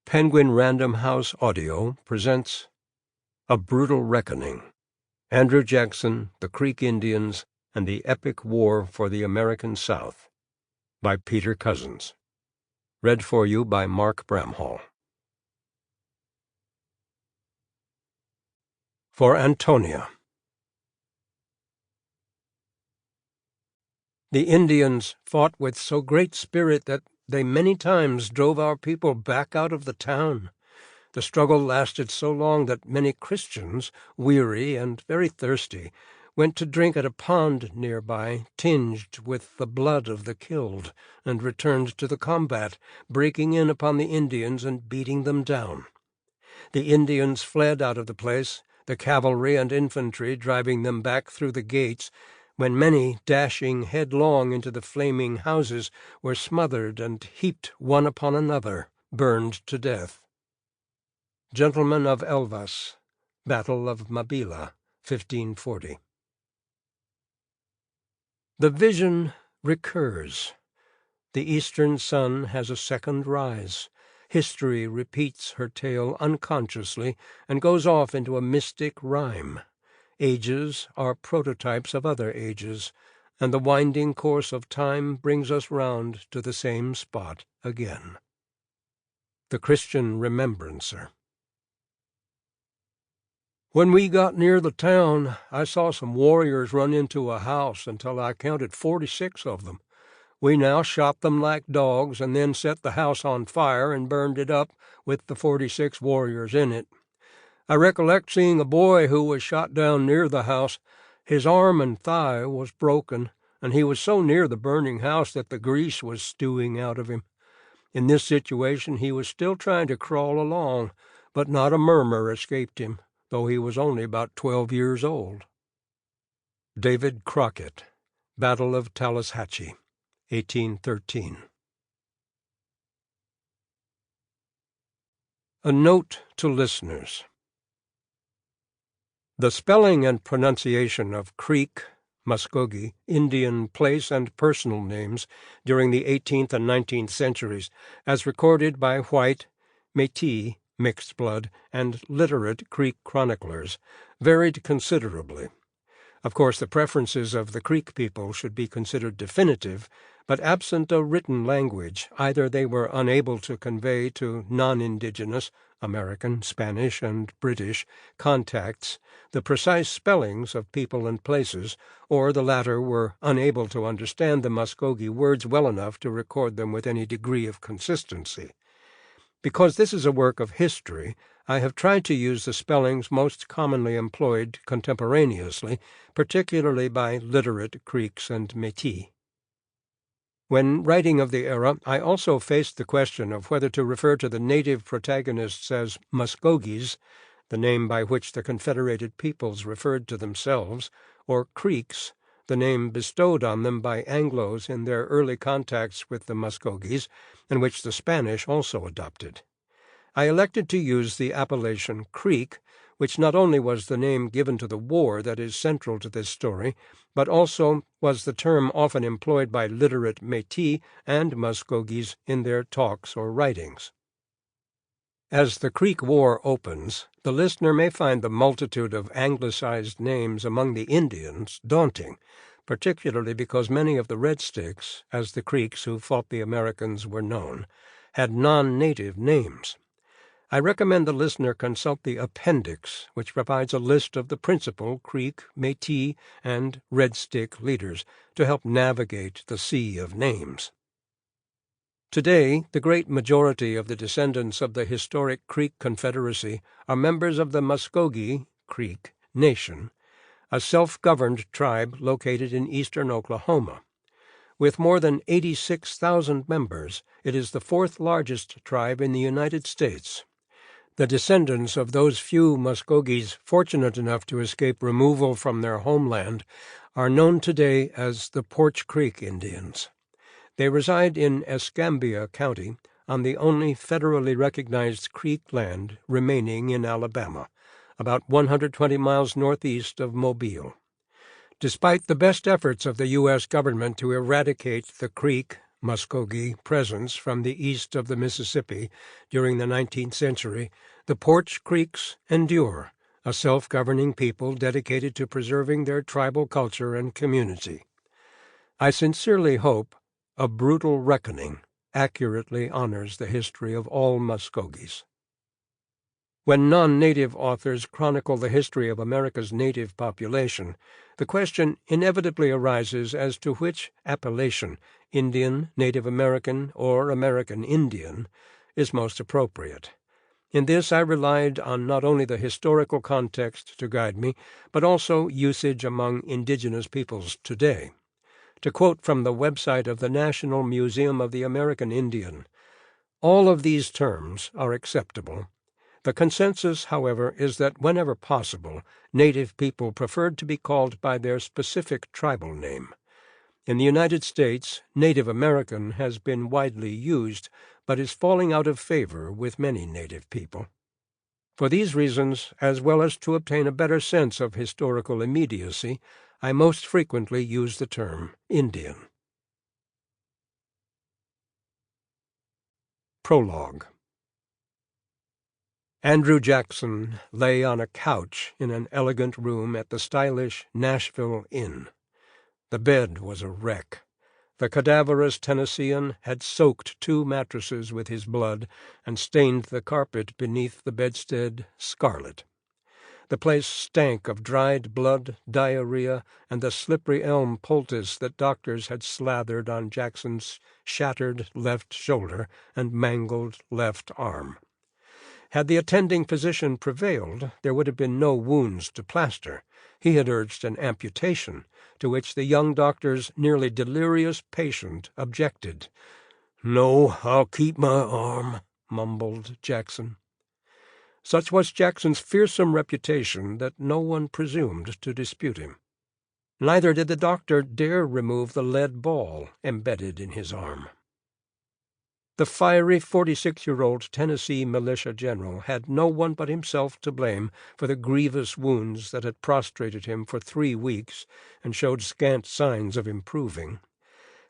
Penguin Random House Audio presents A Brutal Reckoning, Andrew Jackson, the Creek Indians, and the Epic War for the American South, by Peter Cozzens. Read for you by Mark Bramhall. For Antonia. The Indians fought with so great spirit that they many times drove our people back out of the town. The struggle lasted so long that many Christians, weary and very thirsty, went to drink at a pond nearby, tinged with the blood of the killed, and returned to the combat, breaking in upon the Indians and beating them down. The Indians fled out of the place, the cavalry and infantry driving them back through the gates, when many, dashing headlong into the flaming houses, were smothered and heaped one upon another, burned to death. Gentlemen of Elvas, Battle of Mabila, 1540. The vision recurs. The eastern sun has a second rise. History repeats her tale unconsciously and goes off into a mystic rhyme. Ages are prototypes of other ages, and the winding course of time brings us round to the same spot again. The Christian Remembrancer. When we got near the town, I saw some warriors run into a house until I counted 46 of them. We now shot them like dogs and then set the house on fire and burned it up with the 46 warriors in it. I recollect seeing a boy who was shot down near the house. His arm and thigh was broken, and he was so near the burning house that the grease was stewing out of him. In this situation he was still trying to crawl along, but not a murmur escaped him, though he was only about 12 years old. David Crockett, Battle of Tallushatchee, 1813. A note to listeners. The spelling and pronunciation of Creek, Muskogee, Indian place and personal names during the 18th and 19th centuries, as recorded by white, Métis, mixed blood, and literate Creek chroniclers, varied considerably. Of course, the preferences of the Creek people should be considered definitive, but absent a written language, either they were unable to convey to non-indigenous, American, Spanish, and British, contacts the precise spellings of people and places, or the latter were unable to understand the Muskogee words well enough to record them with any degree of consistency. Because this is a work of history, I have tried to use the spellings most commonly employed contemporaneously, particularly by literate Creeks and Métis. When writing of the era, I also faced the question of whether to refer to the native protagonists as Muskogees, the name by which the Confederated Peoples referred to themselves, or Creeks, the name bestowed on them by Anglos in their early contacts with the Muskogees, and which the Spanish also adopted. I elected to use the appellation Creek, which not only was the name given to the war that is central to this story, but also was the term often employed by literate Métis and Muskogees in their talks or writings. As the Creek War opens, the listener may find the multitude of anglicized names among the Indians daunting, particularly because many of the Red Sticks, as the Creeks who fought the Americans were known, had non-native names. I recommend the listener consult the appendix, which provides a list of the principal Creek, Métis, and Red Stick leaders to help navigate the sea of names. Today, the great majority of the descendants of the historic Creek Confederacy are members of the Muskogee Creek Nation, a self-governed tribe located in eastern Oklahoma. With more than 86,000 members, it is the fourth largest tribe in the United States. The descendants of those few Muskogees fortunate enough to escape removal from their homeland are known today as the Porch Creek Indians. They reside in Escambia County, on the only federally recognized Creek land remaining in Alabama, about 120 miles northeast of Mobile. Despite the best efforts of the U.S. government to eradicate the Creek, Muskogee presence from the east of the Mississippi during the 19th century, the Porch Creeks endure, a self-governing people dedicated to preserving their tribal culture and community. I sincerely hope A Brutal Reckoning accurately honors the history of all Muskogees. When non-native authors chronicle the history of America's native population, the question inevitably arises as to which appellation, Indian, Native American, or American Indian, is most appropriate. In this I relied on not only the historical context to guide me, but also usage among indigenous peoples today. To quote from the website of the National Museum of the American Indian, "All of these terms are acceptable. The consensus, however, is that whenever possible, native people preferred to be called by their specific tribal name. In the United States, Native American has been widely used, but is falling out of favor with many native people. For these reasons, as well as to obtain a better sense of historical immediacy, I most frequently use the term Indian." Prologue. Andrew Jackson lay on a couch in an elegant room at the stylish Nashville Inn. The bed was a wreck. The cadaverous Tennessean had soaked 2 mattresses with his blood and stained the carpet beneath the bedstead scarlet. The place stank of dried blood, diarrhea, and the slippery elm poultice that doctors had slathered on Jackson's shattered left shoulder and mangled left arm. Had the attending physician prevailed, there would have been no wounds to plaster. He had urged an amputation, to which the young doctor's nearly delirious patient objected. "No, I'll keep my arm," mumbled Jackson. Such was Jackson's fearsome reputation that no one presumed to dispute him. Neither did the doctor dare remove the lead ball embedded in his arm. The fiery 46-year-old Tennessee militia general had no one but himself to blame for the grievous wounds that had prostrated him for 3 weeks and showed scant signs of improving.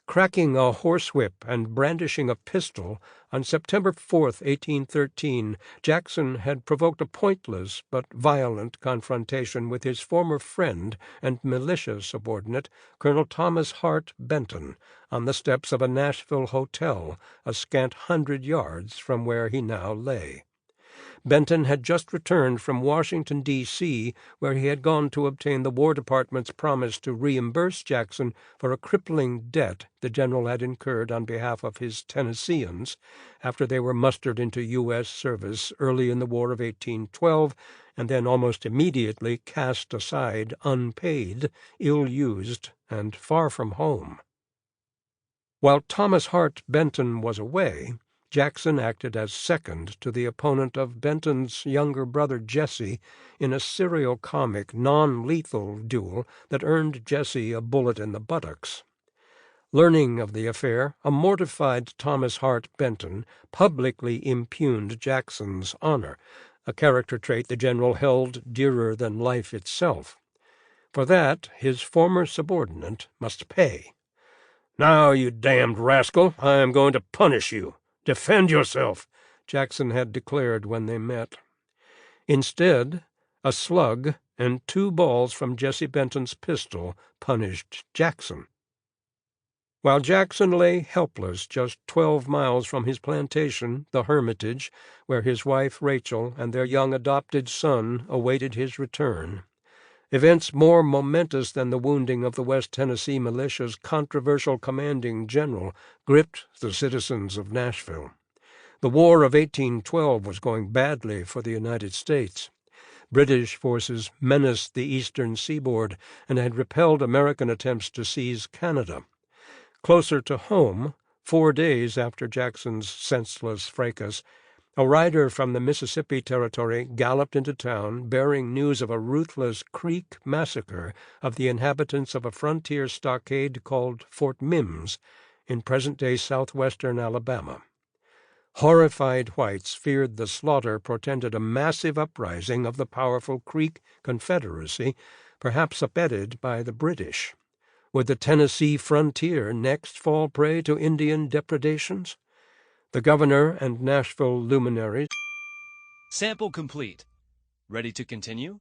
Cracking a horsewhip and brandishing a pistol, on September 4, 1813, Jackson had provoked a pointless but violent confrontation with his former friend and militia subordinate, Colonel Thomas Hart Benton, on the steps of a Nashville hotel, a scant 100 yards from where he now lay. Benton had just returned from Washington, D.C., where he had gone to obtain the War Department's promise to reimburse Jackson for a crippling debt the general had incurred on behalf of his Tennesseans after they were mustered into U.S. service early in the War of 1812 and then almost immediately cast aside unpaid, ill-used, and far from home. While Thomas Hart Benton was away, Jackson acted as second to the opponent of Benton's younger brother Jesse in a serio-comic, non-lethal duel that earned Jesse a bullet in the buttocks. Learning of the affair, a mortified Thomas Hart Benton publicly impugned Jackson's honor, a character trait the general held dearer than life itself. For that, his former subordinate must pay. "Now, you damned rascal, I am going to punish you. Defend yourself," Jackson had declared when they met. Instead, a slug and 2 balls from Jesse Benton's pistol punished Jackson. While Jackson lay helpless just 12 miles from his plantation, the Hermitage, where his wife Rachel and their young adopted son awaited his return, events more momentous than the wounding of the West Tennessee militia's controversial commanding general gripped the citizens of Nashville. The War of 1812 was going badly for the United States. British forces menaced the eastern seaboard and had repelled American attempts to seize Canada. Closer to home, 4 days after Jackson's senseless fracas, a rider from the Mississippi Territory galloped into town bearing news of a ruthless Creek massacre of the inhabitants of a frontier stockade called Fort Mims in present-day southwestern Alabama. Horrified whites feared the slaughter portended a massive uprising of the powerful Creek Confederacy, perhaps abetted by the British. Would the Tennessee frontier next fall prey to Indian depredations? The governor and Nashville luminaries. Sample complete. Ready to continue?